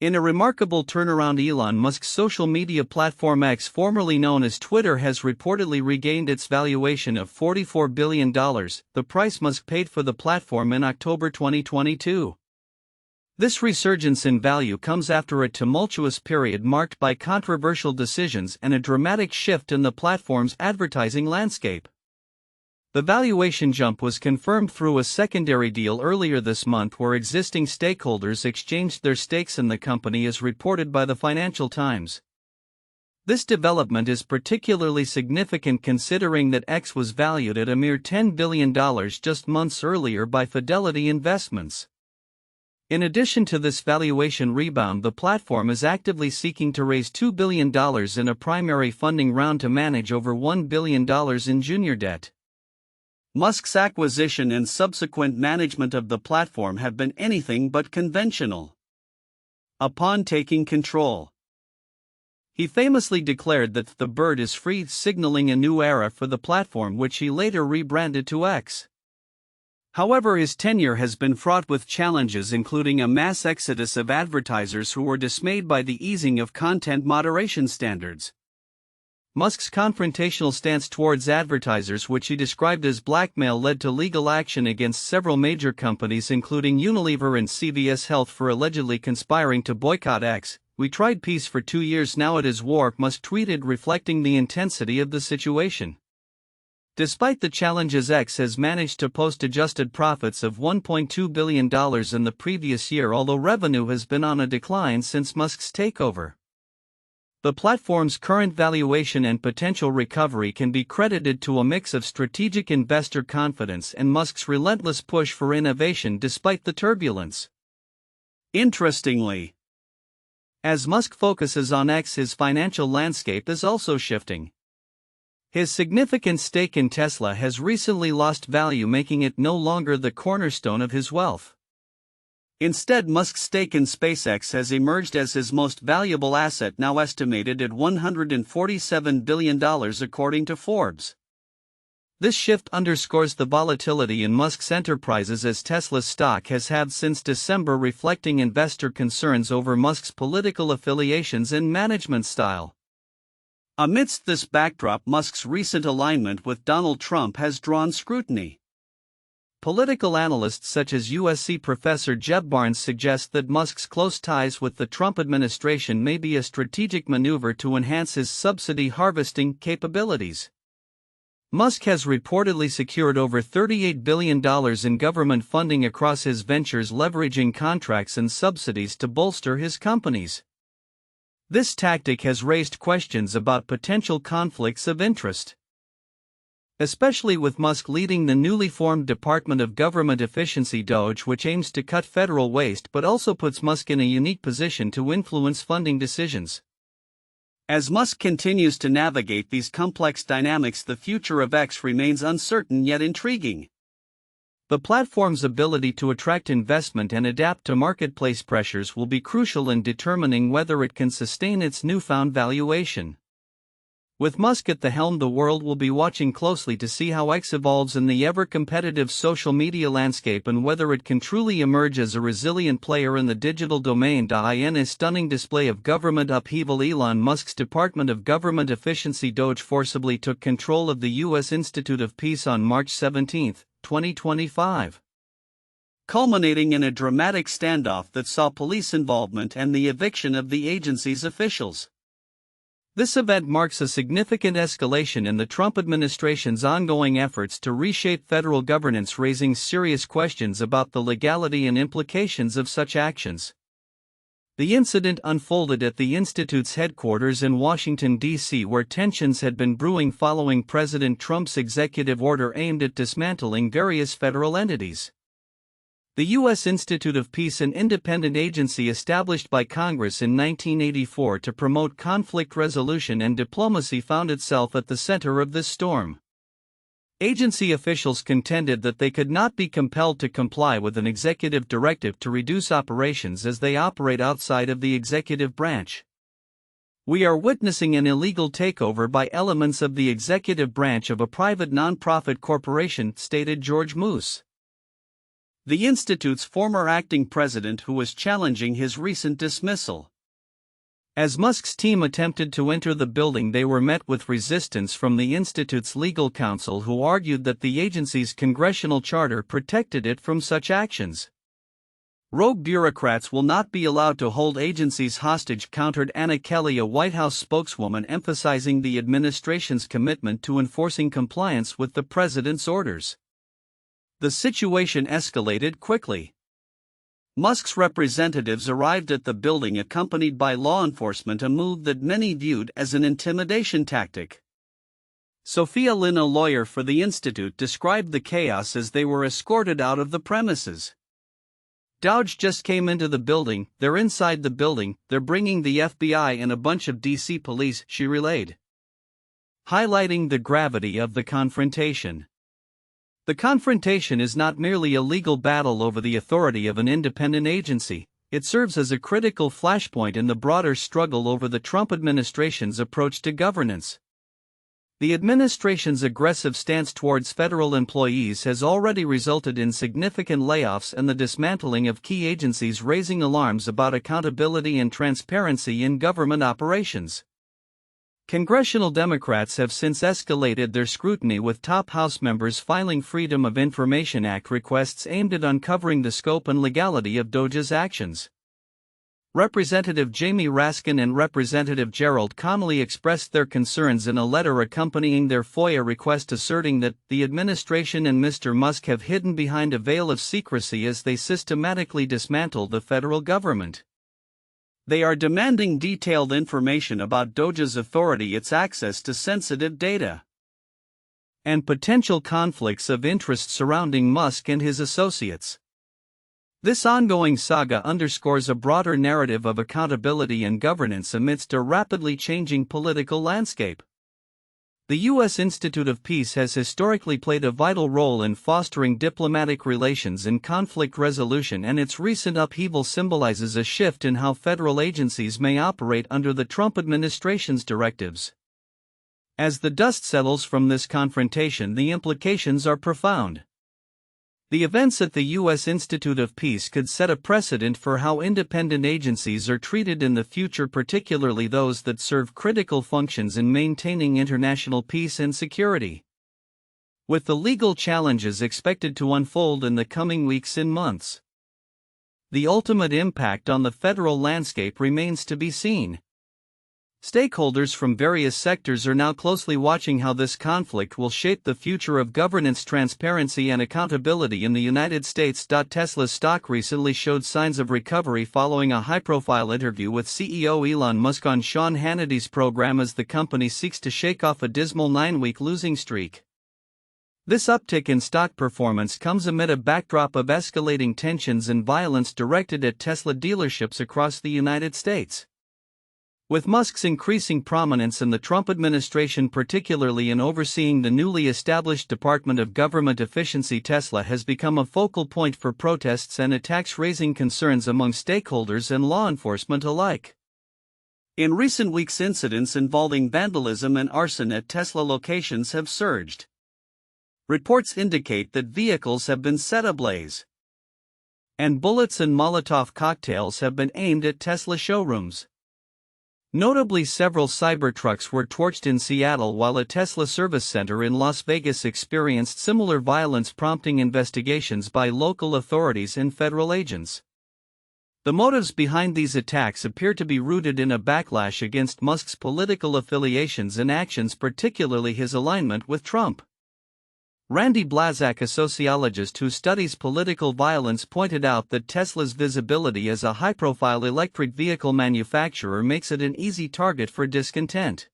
In a remarkable turnaround, Elon Musk's social media platform X, formerly known as Twitter, has reportedly regained its valuation of $44 billion, the price Musk paid for the platform in October 2022. This resurgence in value comes after a tumultuous period marked by controversial decisions and a dramatic shift in the platform's advertising landscape. The valuation jump was confirmed through a secondary deal earlier this month where existing stakeholders exchanged their stakes in the company, as reported by the Financial Times. This development is particularly significant considering that X was valued at a mere $10 billion just months earlier by Fidelity Investments. In addition to this valuation rebound, the platform is actively seeking to raise $2 billion in a primary funding round to manage over $1 billion in junior debt. Musk's acquisition and subsequent management of the platform have been anything but conventional. Upon taking control, he famously declared that the bird is free, signaling a new era for the platform, which he later rebranded to X. However, his tenure has been fraught with challenges, including a mass exodus of advertisers who were dismayed by the easing of content moderation standards. Musk's confrontational stance towards advertisers, which he described as blackmail, led to legal action against several major companies including Unilever and CVS Health for allegedly conspiring to boycott X. "We tried peace for 2 years, now it is war," Musk tweeted, reflecting the intensity of the situation. Despite the challenges, X has managed to post adjusted profits of $1.2 billion in the previous year, although revenue has been on a decline since Musk's takeover. The platform's current valuation and potential recovery can be credited to a mix of strategic investor confidence and Musk's relentless push for innovation despite the turbulence. Interestingly, as Musk focuses on X, his financial landscape is also shifting. His significant stake in Tesla has recently lost value, making it no longer the cornerstone of his wealth. Instead, Musk's stake in SpaceX has emerged as his most valuable asset, now estimated at $147 billion according to Forbes. This shift underscores the volatility in Musk's enterprises, as Tesla's stock has halved since December, reflecting investor concerns over Musk's political affiliations and management style. Amidst this backdrop, Musk's recent alignment with Donald Trump has drawn scrutiny. Political analysts such as USC professor Jeb Barnes suggest that Musk's close ties with the Trump administration may be a strategic maneuver to enhance his subsidy harvesting capabilities. Musk has reportedly secured over $38 billion in government funding across his ventures, leveraging contracts and subsidies to bolster his companies. This tactic has raised questions about potential conflicts of interest, especially with Musk leading the newly formed Department of Government Efficiency (DOGE), which aims to cut federal waste but also puts Musk in a unique position to influence funding decisions. As Musk continues to navigate these complex dynamics, the future of X remains uncertain yet intriguing. The platform's ability to attract investment and adapt to marketplace pressures will be crucial in determining whether it can sustain its newfound valuation. With Musk at the helm, the world will be watching closely to see how X evolves in the ever-competitive social media landscape and whether it can truly emerge as a resilient player in the digital domain. In a stunning display of government upheaval, Elon Musk's Department of Government Efficiency (DOGE) forcibly took control of the U.S. Institute of Peace on March 17, 2025, culminating in a dramatic standoff that saw police involvement and the eviction of the agency's officials. This event marks a significant escalation in the Trump administration's ongoing efforts to reshape federal governance, raising serious questions about the legality and implications of such actions. The incident unfolded at the Institute's headquarters in Washington, D.C., where tensions had been brewing following President Trump's executive order aimed at dismantling various federal entities. The U.S. Institute of Peace, an independent agency established by Congress in 1984 to promote conflict resolution and diplomacy, found itself at the center of this storm. Agency officials contended that they could not be compelled to comply with an executive directive to reduce operations as they operate outside of the executive branch. "We are witnessing an illegal takeover by elements of the executive branch of a private nonprofit corporation," stated George Moose, the institute's former acting president who was challenging his recent dismissal. As Musk's team attempted to enter the building, they were met with resistance from the institute's legal counsel, who argued that the agency's congressional charter protected it from such actions. "Rogue bureaucrats will not be allowed to hold agencies hostage," countered Anna Kelly, a White House spokeswoman, emphasizing the administration's commitment to enforcing compliance with the president's orders. The situation escalated quickly. Musk's representatives arrived at the building accompanied by law enforcement, a move that many viewed as an intimidation tactic. Sophia Lynn, a lawyer for the institute, described the chaos as they were escorted out of the premises. "Doge just came into the building, they're inside the building, they're bringing the FBI and a bunch of DC police," she relayed, highlighting the gravity of the confrontation. The confrontation is not merely a legal battle over the authority of an independent agency, it serves as a critical flashpoint in the broader struggle over the Trump administration's approach to governance. The administration's aggressive stance towards federal employees has already resulted in significant layoffs and the dismantling of key agencies, raising alarms about accountability and transparency in government operations. Congressional Democrats have since escalated their scrutiny, with top House members filing Freedom of Information Act requests aimed at uncovering the scope and legality of Doge's actions. Representative Jamie Raskin and Representative Gerald Connolly expressed their concerns in a letter accompanying their FOIA request, asserting that the administration and Mr. Musk have hidden behind a veil of secrecy as they systematically dismantle the federal government. They are demanding detailed information about Doge's authority, its access to sensitive data, and potential conflicts of interest surrounding Musk and his associates. This ongoing saga underscores a broader narrative of accountability and governance amidst a rapidly changing political landscape. The U.S. Institute of Peace has historically played a vital role in fostering diplomatic relations and conflict resolution, and its recent upheaval symbolizes a shift in how federal agencies may operate under the Trump administration's directives. As the dust settles from this confrontation, the implications are profound. The events at the U.S. Institute of Peace could set a precedent for how independent agencies are treated in the future, particularly those that serve critical functions in maintaining international peace and security. With the legal challenges expected to unfold in the coming weeks and months, the ultimate impact on the federal landscape remains to be seen. Stakeholders from various sectors are now closely watching how this conflict will shape the future of governance, transparency, and accountability in the United States. Tesla's stock recently showed signs of recovery following a high-profile interview with CEO Elon Musk on Sean Hannity's program, as the company seeks to shake off a dismal 9-week losing streak. This uptick in stock performance comes amid a backdrop of escalating tensions and violence directed at Tesla dealerships across the United States. With Musk's increasing prominence in the Trump administration, particularly in overseeing the newly established Department of Government Efficiency, Tesla has become a focal point for protests and attacks, raising concerns among stakeholders and law enforcement alike. In recent weeks, incidents involving vandalism and arson at Tesla locations have surged. Reports indicate that vehicles have been set ablaze, and bullets and Molotov cocktails have been aimed at Tesla showrooms. Notably, several Cybertrucks were torched in Seattle, while a Tesla service center in Las Vegas experienced similar violence, prompting investigations by local authorities and federal agents. The motives behind these attacks appear to be rooted in a backlash against Musk's political affiliations and actions, particularly his alignment with Trump. Randy Blazak, a sociologist who studies political violence, pointed out that Tesla's visibility as a high-profile electric vehicle manufacturer makes it an easy target for discontent.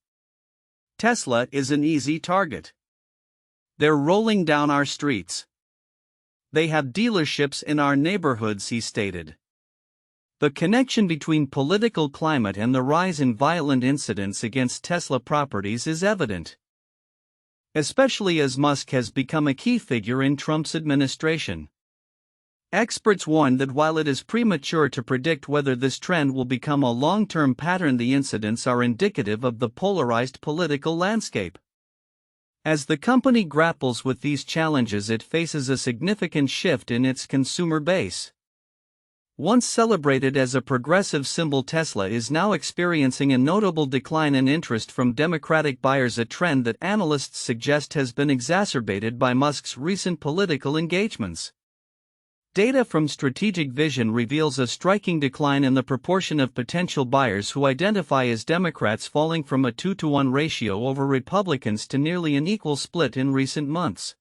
"Tesla is an easy target. They're rolling down our streets. They have dealerships in our neighborhoods," he stated. The connection between political climate and the rise in violent incidents against Tesla properties is evident, especially as Musk has become a key figure in Trump's administration. Experts warn that while it is premature to predict whether this trend will become a long-term pattern, the incidents are indicative of the polarized political landscape. As the company grapples with these challenges, it faces a significant shift in its consumer base. Once celebrated as a progressive symbol, Tesla is now experiencing a notable decline in interest from Democratic buyers, a trend that analysts suggest has been exacerbated by Musk's recent political engagements. Data from Strategic Vision reveals a striking decline in the proportion of potential buyers who identify as Democrats, falling from a 2-to-1 ratio over Republicans to nearly an equal split in recent months.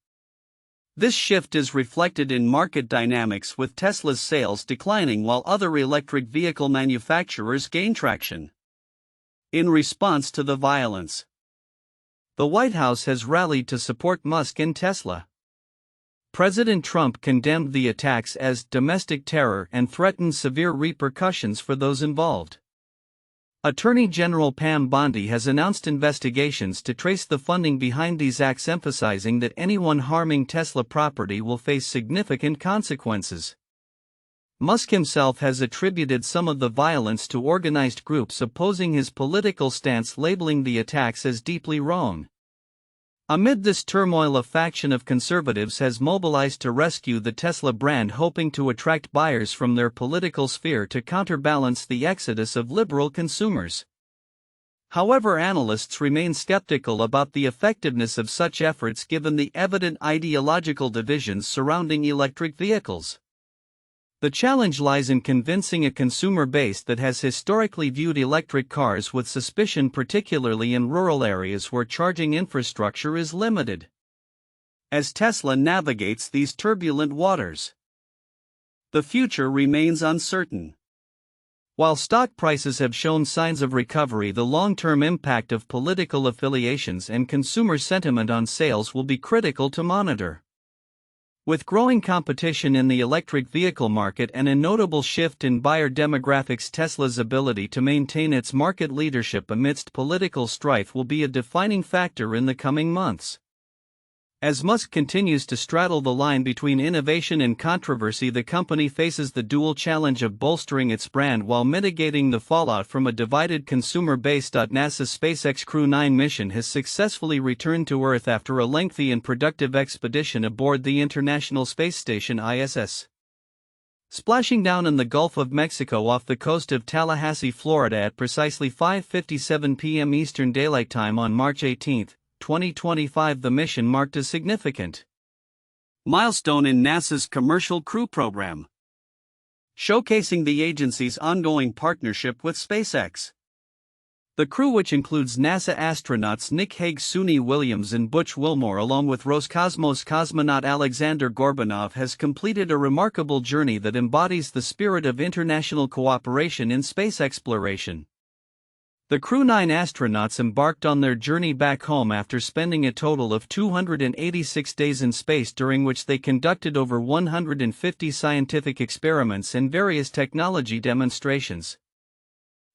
This shift is reflected in market dynamics, with Tesla's sales declining while other electric vehicle manufacturers gain traction. In response to the violence, the White House has rallied to support Musk and Tesla. President Trump condemned the attacks as domestic terror and threatened severe repercussions for those involved. Attorney General Pam Bondi has announced investigations to trace the funding behind these acts, emphasizing that anyone harming Tesla property will face significant consequences. Musk himself has attributed some of the violence to organized groups opposing his political stance, labeling the attacks as deeply wrong. Amid this turmoil, a faction of conservatives has mobilized to rescue the Tesla brand, hoping to attract buyers from their political sphere to counterbalance the exodus of liberal consumers. However, analysts remain skeptical about the effectiveness of such efforts given the evident ideological divisions surrounding electric vehicles. The challenge lies in convincing a consumer base that has historically viewed electric cars with suspicion, particularly in rural areas where charging infrastructure is limited. As Tesla navigates these turbulent waters, the future remains uncertain. While stock prices have shown signs of recovery, the long-term impact of political affiliations and consumer sentiment on sales will be critical to monitor. With growing competition in the electric vehicle market and a notable shift in buyer demographics, Tesla's ability to maintain its market leadership amidst political strife will be a defining factor in the coming months. As Musk continues to straddle the line between innovation and controversy, the company faces the dual challenge of bolstering its brand while mitigating the fallout from a divided consumer base. NASA's SpaceX Crew 9 mission has successfully returned to Earth after a lengthy and productive expedition aboard the International Space Station (ISS). Splashing down in the Gulf of Mexico off the coast of Tallahassee, Florida at precisely 5:57 p.m. Eastern Daylight Time on March 18, 2025, the mission marked a significant milestone in NASA's Commercial Crew program, showcasing the agency's ongoing partnership with SpaceX. The crew, which includes NASA astronauts Nick Hague, Suni Williams, and Butch Wilmore, along with Roscosmos cosmonaut Alexander Gorbanov, has completed a remarkable journey that embodies the spirit of international cooperation in space exploration. The Crew 9 astronauts embarked on their journey back home after spending a total of 286 days in space, during which they conducted over 150 scientific experiments and various technology demonstrations.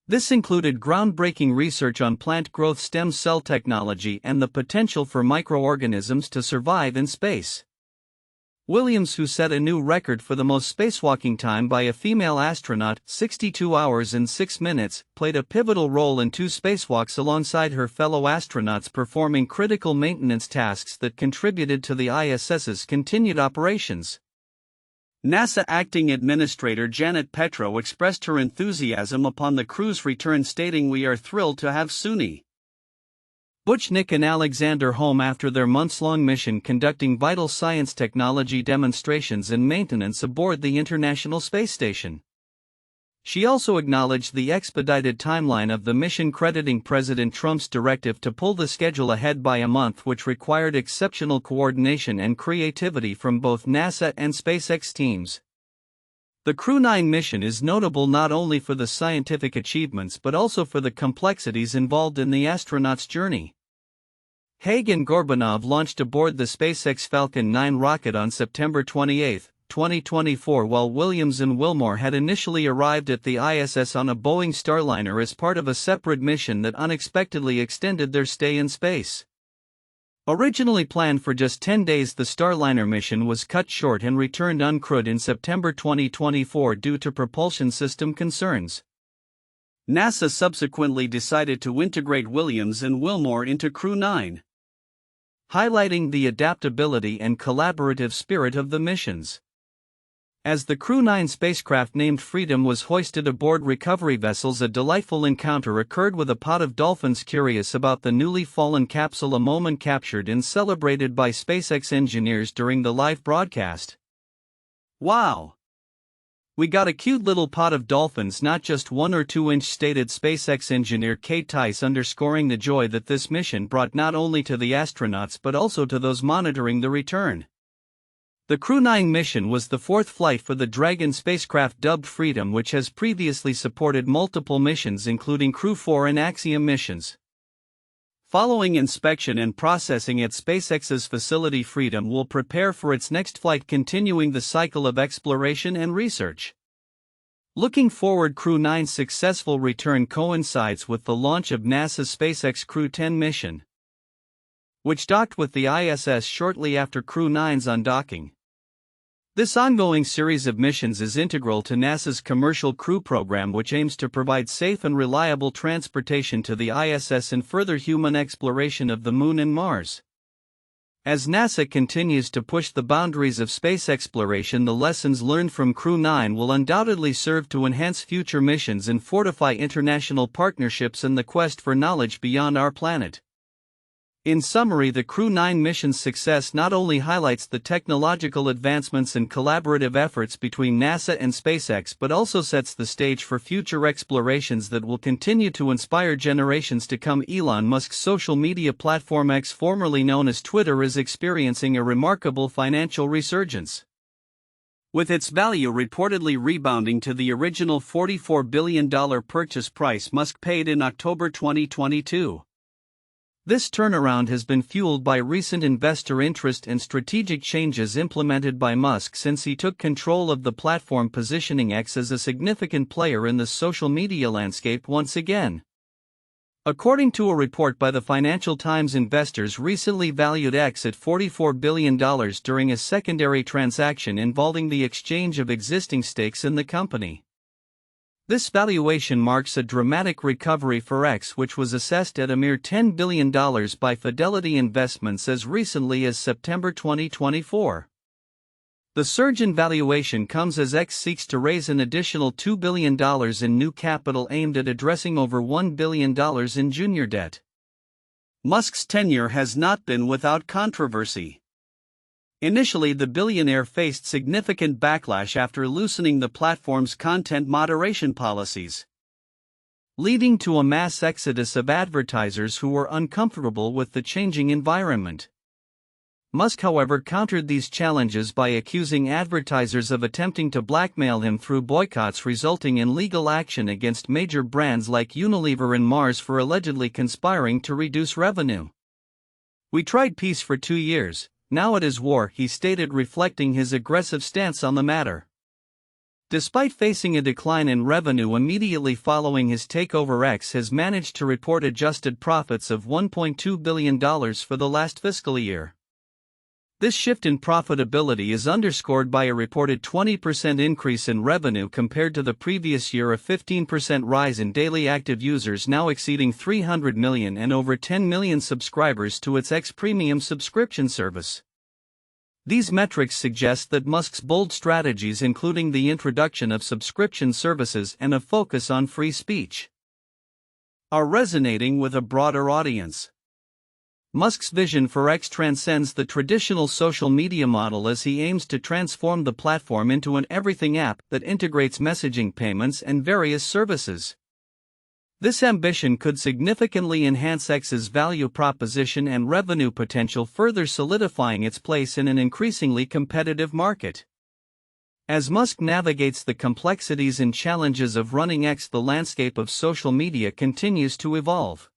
This included groundbreaking research on plant growth stem cell technology and the potential for microorganisms to survive in space. Williams, who set a new record for the most spacewalking time by a female astronaut, 62 hours and 6 minutes, played a pivotal role in 2 spacewalks alongside her fellow astronauts, performing critical maintenance tasks that contributed to the ISS's continued operations. NASA Acting Administrator Janet Petro expressed her enthusiasm upon the crew's return, stating, "We are thrilled to have Suni, Butch, Nick, and Alexander home after their months-long mission, conducting vital science technology demonstrations and maintenance aboard the International Space Station." She also acknowledged the expedited timeline of the mission, crediting President Trump's directive to pull the schedule ahead by a month, which required exceptional coordination and creativity from both NASA and SpaceX teams. The Crew 9 mission is notable not only for the scientific achievements but also for the complexities involved in the astronauts' journey. Hague and Gorbanov launched aboard the SpaceX Falcon 9 rocket on September 28, 2024, while Williams and Wilmore had initially arrived at the ISS on a Boeing Starliner as part of a separate mission that unexpectedly extended their stay in space. Originally planned for just 10 days, the Starliner mission was cut short and returned uncrewed in September 2024 due to propulsion system concerns. NASA subsequently decided to integrate Williams and Wilmore into Crew 9. highlighting the adaptability and collaborative spirit of the missions. As the Crew 9 spacecraft named Freedom was hoisted aboard recovery vessels, a delightful encounter occurred with a pod of dolphins curious about the newly fallen capsule, a moment captured and celebrated by SpaceX engineers during the live broadcast. "Wow! We got a cute little pod of dolphins, not just 1 or 2 inch," stated SpaceX engineer Kate Tice, underscoring the joy that this mission brought not only to the astronauts but also to those monitoring the return. The Crew 9 mission was the 4th flight for the Dragon spacecraft dubbed Freedom, which has previously supported multiple missions including Crew 4 and Axiom missions. Following inspection and processing at SpaceX's facility, Freedom will prepare for its next flight, continuing the cycle of exploration and research. Looking forward, Crew 9's successful return coincides with the launch of NASA's SpaceX Crew 10 mission, which docked with the ISS shortly after Crew 9's undocking. This ongoing series of missions is integral to NASA's Commercial Crew program, which aims to provide safe and reliable transportation to the ISS and further human exploration of the Moon and Mars. As NASA continues to push the boundaries of space exploration, the lessons learned from Crew 9 will undoubtedly serve to enhance future missions and fortify international partnerships in the quest for knowledge beyond our planet. In summary, the Crew 9 mission's success not only highlights the technological advancements and collaborative efforts between NASA and SpaceX but also sets the stage for future explorations that will continue to inspire generations to come. Elon Musk's social media platform X, formerly known as Twitter, is experiencing a remarkable financial resurgence, with its value reportedly rebounding to the original $44 billion purchase price Musk paid in October 2022. This turnaround has been fueled by recent investor interest and strategic changes implemented by Musk since he took control of the platform, positioning X as a significant player in the social media landscape once again. According to a report by the Financial Times, investors recently valued X at $44 billion during a secondary transaction involving the exchange of existing stakes in the company. This valuation marks a dramatic recovery for X, which was assessed at a mere $10 billion by Fidelity Investments as recently as September 2024. The surge in valuation comes as X seeks to raise an additional $2 billion in new capital aimed at addressing over $1 billion in junior debt. Musk's tenure has not been without controversy. Initially, the billionaire faced significant backlash after loosening the platform's content moderation policies, leading to a mass exodus of advertisers who were uncomfortable with the changing environment. Musk, however, countered these challenges by accusing advertisers of attempting to blackmail him through boycotts, resulting in legal action against major brands like Unilever and Mars for allegedly conspiring to reduce revenue. "We tried peace for 2 years. Now it is war," he stated, reflecting his aggressive stance on the matter. Despite facing a decline in revenue immediately following his takeover, X has managed to report adjusted profits of $1.2 billion for the last fiscal year. This shift in profitability is underscored by a reported 20% increase in revenue compared to the previous year, a 15% rise in daily active users now exceeding 300 million, and over 10 million subscribers to its X Premium subscription service. These metrics suggest that Musk's bold strategies, including the introduction of subscription services and a focus on free speech, are resonating with a broader audience. Musk's vision for X transcends the traditional social media model as he aims to transform the platform into an everything app that integrates messaging, payments, and various services. This ambition could significantly enhance X's value proposition and revenue potential, further solidifying its place in an increasingly competitive market. As Musk navigates the complexities and challenges of running X, the landscape of social media continues to evolve.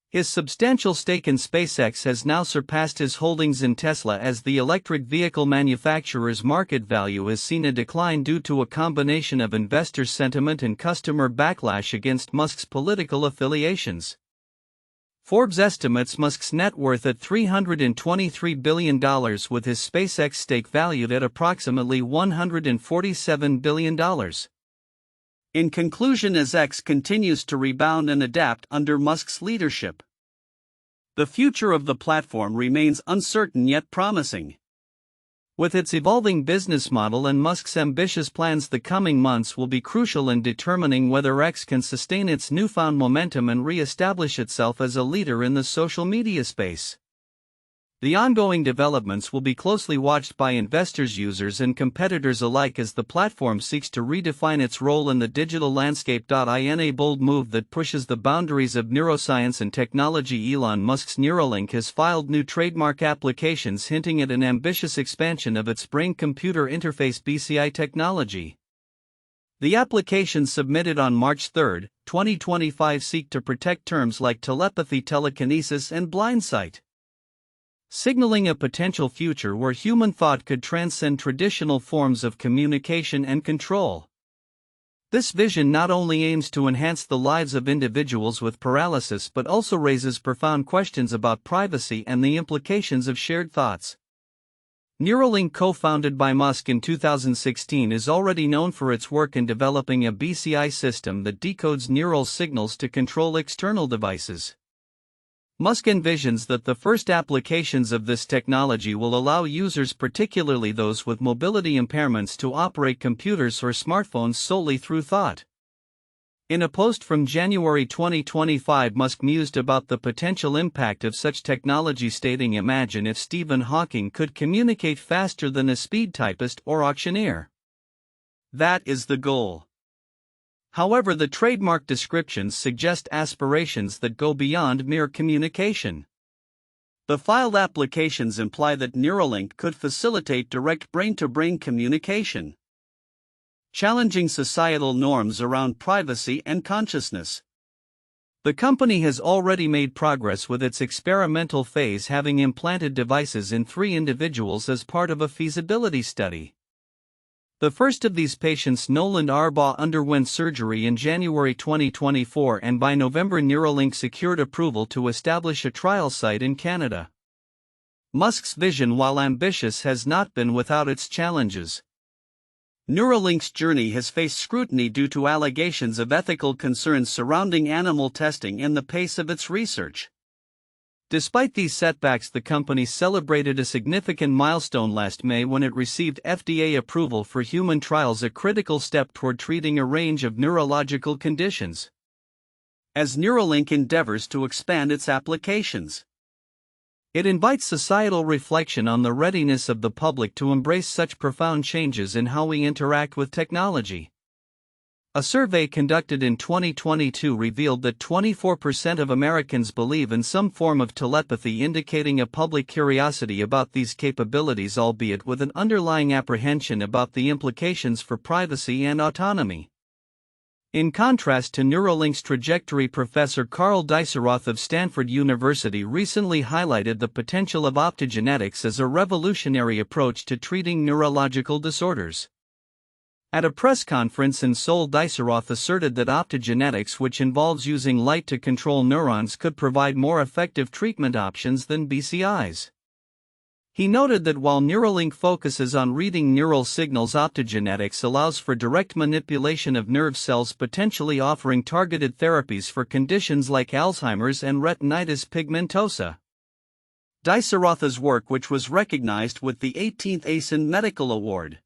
His substantial stake in SpaceX has now surpassed his holdings in Tesla, as the electric vehicle manufacturer's market value has seen a decline due to a combination of investor sentiment and customer backlash against Musk's political affiliations. Forbes estimates Musk's net worth at $323 billion, with his SpaceX stake valued at approximately $147 billion. In conclusion, as X continues to rebound and adapt under Musk's leadership, The future of the platform remains uncertain yet promising. With its evolving business model and Musk's ambitious plans, the coming months will be crucial in determining whether X can sustain its newfound momentum and re-establish itself as a leader in the social media space. The ongoing developments will be closely watched by investors, users, and competitors alike as the platform seeks to redefine its role in the digital landscape. In a bold move that pushes the boundaries of neuroscience and technology, Elon Musk's Neuralink has filed new trademark applications hinting at an ambitious expansion of its brain-computer interface (BCI) technology. The applications submitted on March 3, 2025 seek to protect terms like telepathy, telekinesis, and blindsight, signaling a potential future where human thought could transcend traditional forms of communication and control. This vision not only aims to enhance the lives of individuals with paralysis but also raises profound questions about privacy and the implications of shared thoughts. Neuralink, co-founded by Musk in 2016, is already known for its work in developing a BCI system that decodes neural signals to control external devices. Musk envisions that the first applications of this technology will allow users, particularly those with mobility impairments, to operate computers or smartphones solely through thought. In a post from January 2025, Musk mused about the potential impact of such technology, stating, "Imagine if Stephen Hawking could communicate faster than a speed typist or auctioneer. That is the goal." However, the trademark descriptions suggest aspirations that go beyond mere communication. The filed applications imply that Neuralink could facilitate direct brain-to-brain communication, challenging societal norms around privacy and consciousness. The company has already made progress with its experimental phase, having implanted devices in 3 individuals as part of a feasibility study. The first of these patients, Nolan Arbaugh, underwent surgery in January 2024, and by November Neuralink secured approval to establish a trial site in Canada. Musk's vision, while ambitious, has not been without its challenges. Neuralink's journey has faced scrutiny due to allegations of ethical concerns surrounding animal testing and the pace of its research. Despite these setbacks, the company celebrated a significant milestone last May when it received FDA approval for human trials, a critical step toward treating a range of neurological conditions. As Neuralink endeavors to expand its applications, it invites societal reflection on the readiness of the public to embrace such profound changes in how we interact with technology. A survey conducted in 2022 revealed that 24% of Americans believe in some form of telepathy, indicating a public curiosity about these capabilities, albeit with an underlying apprehension about the implications for privacy and autonomy. In contrast to Neuralink's trajectory, Professor Carl Dieseroth of Stanford University recently highlighted the potential of optogenetics as a revolutionary approach to treating neurological disorders. At a press conference in Seoul, Dieseroth asserted that optogenetics, which involves using light to control neurons, could provide more effective treatment options than BCIs. He noted that while Neuralink focuses on reading neural signals, optogenetics allows for direct manipulation of nerve cells, potentially offering targeted therapies for conditions like Alzheimer's and retinitis pigmentosa. Dieseroth's work, which was recognized with the 18th ASIN Medical Award,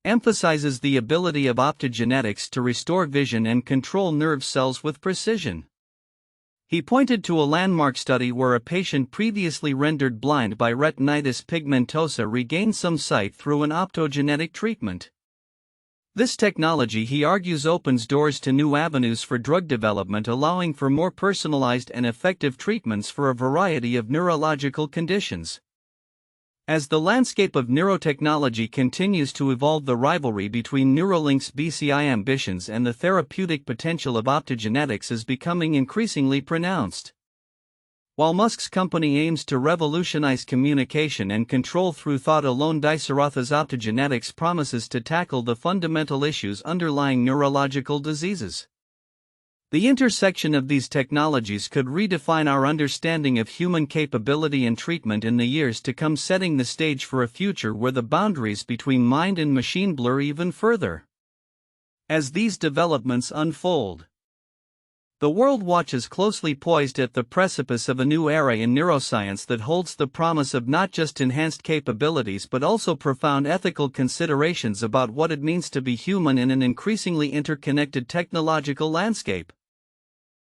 emphasizes the ability of optogenetics to restore vision and control nerve cells with precision. He pointed to a landmark study where a patient previously rendered blind by retinitis pigmentosa regained some sight through an optogenetic treatment. This technology, he argues, opens doors to new avenues for drug development, allowing for more personalized and effective treatments for a variety of neurological conditions. As the landscape of neurotechnology continues to evolve, the rivalry between Neuralink's BCI ambitions and the therapeutic potential of optogenetics is becoming increasingly pronounced. While Musk's company aims to revolutionize communication and control through thought alone, Dieseroth's optogenetics promises to tackle the fundamental issues underlying neurological diseases. The intersection of these technologies could redefine our understanding of human capability and treatment in the years to come, setting the stage for a future where the boundaries between mind and machine blur even further. As these developments unfold, The world watches closely, poised at the precipice of a new era in neuroscience that holds the promise of not just enhanced capabilities but also profound ethical considerations about what it means to be human in an increasingly interconnected technological landscape.